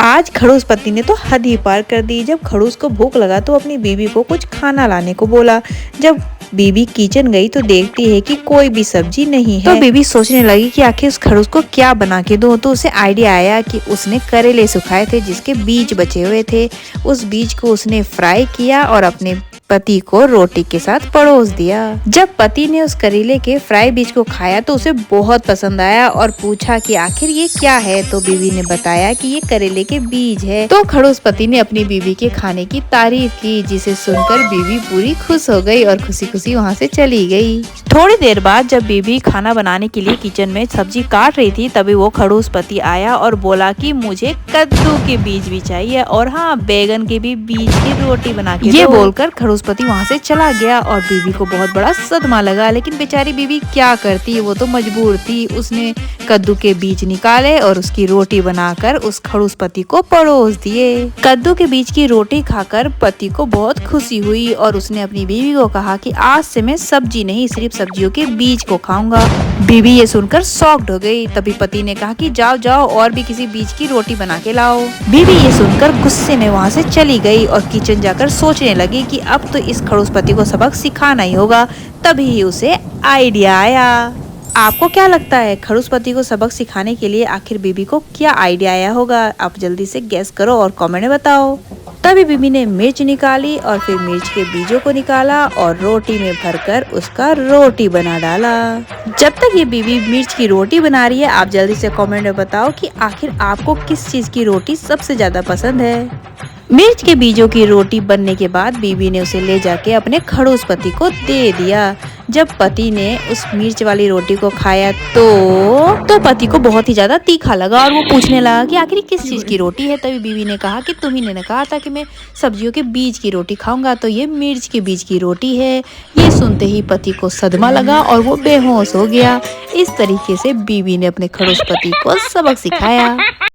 आज खड़ूस पति ने तो हद ही पार कर दी। जब खड़ूस को भूख लगा तो अपनी बीवी को कुछ खाना लाने को बोला। जब बीवी किचन गई तो देखती है कि कोई भी सब्जी नहीं है। तो बीवी सोचने लगी कि आखिर उस खड़ूस को क्या बना के दूं। तो उसे आइडिया आया कि उसने करेले सुखाए थे जिसके बीज बचे हुए थे। उस बीज को उसने फ्राई किया और अपने पति को रोटी के साथ परोस दिया। जब पति ने उस करेले के फ्राई बीज को खाया तो उसे बहुत पसंद आया और पूछा कि आखिर ये क्या है। तो बीवी ने बताया कि ये करेले के बीज है। तो खड़ूस पति ने अपनी बीवी के खाने की तारीफ की, जिसे सुनकर बीवी पूरी खुश हो गई और खुशी खुशी वहाँ से चली गई। थोड़ी देर बाद जब बीवी खाना बनाने के लिए किचन में सब्जी काट रही थी, तभी वो खड़ूस पति आया और बोला कि मुझे कद्दू के बीज भी चाहिए और हाँ, बैगन के भी बीज की रोटी बना के ये बोलकर खड़ूस पति वहाँ से चला गया और बीवी को बहुत बड़ा सदमा लगा। लेकिन बेचारी बीवी क्या करती, वो तो मजबूर थी। उसने कद्दू के बीज निकाले और उसकी रोटी बनाकर उस खड़ूस पति को परोस दिए। कद्दू के बीज की रोटी खाकर पति को बहुत खुशी हुई और उसने अपनी बीवी को कहा कि आज से मैं सब्जी नहीं, सिर्फ सब्जियों के बीज को खाऊंगा। बीवी ये सुनकर शॉक्ड हो गई। तभी पति ने कहा कि जाओ जाओ और भी किसी बीज की रोटी बना के लाओ। बीवी ये सुनकर गुस्से में वहाँ से चली गई और किचन जाकर सोचने लगी कि अब तो इस खड़ूस पति को सबक सिखाना ही होगा। तभी उसे आइडिया आया। आपको क्या लगता है, खड़ूस पति को सबक सिखाने के लिए आखिर बीवी को क्या आइडिया आया होगा? आप जल्दी से गेस करो और कमेंट में बताओ। तभी बीवी ने मिर्च निकाली और फिर मिर्च के बीजों को निकाला और रोटी में भरकर उसका रोटी बना डाला। जब तक ये बीवी मिर्च की रोटी बना रही है, आप जल्दी से कमेंट में बताओ कि आखिर आपको किस चीज की रोटी सबसे ज्यादा पसंद है। मिर्च के बीजों की रोटी बनने के बाद बीवी ने उसे ले जाके अपने खड़ूस पति को दे दिया। जब पति ने उस मिर्च वाली रोटी को खाया तो पति को बहुत ही ज्यादा तीखा लगा और वो पूछने लगा कि आखिर किस चीज की रोटी है। तभी बीवी ने कहा कि तुम्ही ने कहा था कि मैं सब्जियों के बीज की रोटी खाऊंगा, तो ये मिर्च के बीज की रोटी है। ये सुनते ही पति को सदमा लगा और वो बेहोश हो गया। इस तरीके से बीवी ने अपने खड़ूस पति को सबक सिखाया।